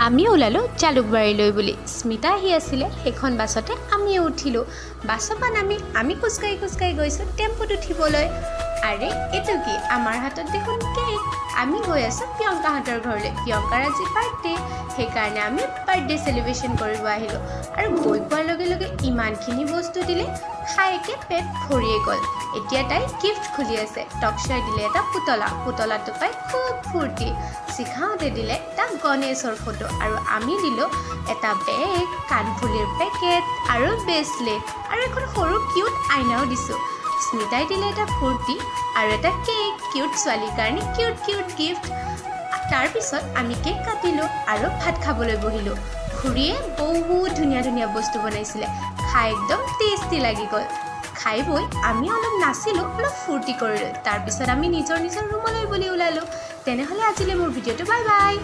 আমি ওলালোঁ জালুকবাৰীলৈ বুলি। স্মিতা আহি আছিলে, সেইখন বাছতে আমিও উঠিলোঁ। বাছৰ পৰা নামি আমি খোজকাঢ়ি গৈছোঁ টেম্পুত উঠিবলৈ। আৰে এইটো কি, আমাৰ হাতত দেখোন কেক। আমি গৈ আছোঁ প্ৰিয়ংকাহঁতৰ ঘৰলৈ। প্ৰিয়ংকাৰ আজি বাৰ্থডে, সেইকাৰণে আমি বাৰ্থডে চেলিব্ৰেশ্যন কৰিব আহিলোঁ। আৰু গৈ পোৱাৰ লগে লগে ইমানখিনি বস্তু দিলে, খাইকে পেট ভৰিয়ে গ'ল। এতিয়া তাই গিফ্ট খুলি আছে। টকচাই দিলে এটা পুতলাটো পাই খুব ফূৰ্তি। শিখাওঁতে দিলে এটা গণেশৰ ফটো, আৰু আমি দিলোঁ এটা বেগ, কাণফুলিৰ পেকেট আৰু ব্ৰেচলেট, আৰু এখন সৰু কিউট আইনাও দিছোঁ। স্মিতাই দিলে এটা ফূৰ্তি আৰু এটা কেক, কিউট ছোৱালীৰ কাৰণে কিউট গিফ্ট। তাৰপিছত আমি কেক কাটিলোঁ আৰু ভাত খাবলৈ বহিলোঁ। খুৰীয়ে বহুত ধুনীয়া বস্তু বনাইছিলে, খাই একদম টেষ্টি লাগি গ'ল। খাই বৈ আমি অলপ নাচিলোঁ, অলপ ফূৰ্তি কৰিলোঁ। তাৰপিছত আমি নিজৰ ৰুমলৈ বুলি ওলালোঁ। তেনেহ'লে আজিলৈ মোৰ ভিডিঅ'টো বাই বাই।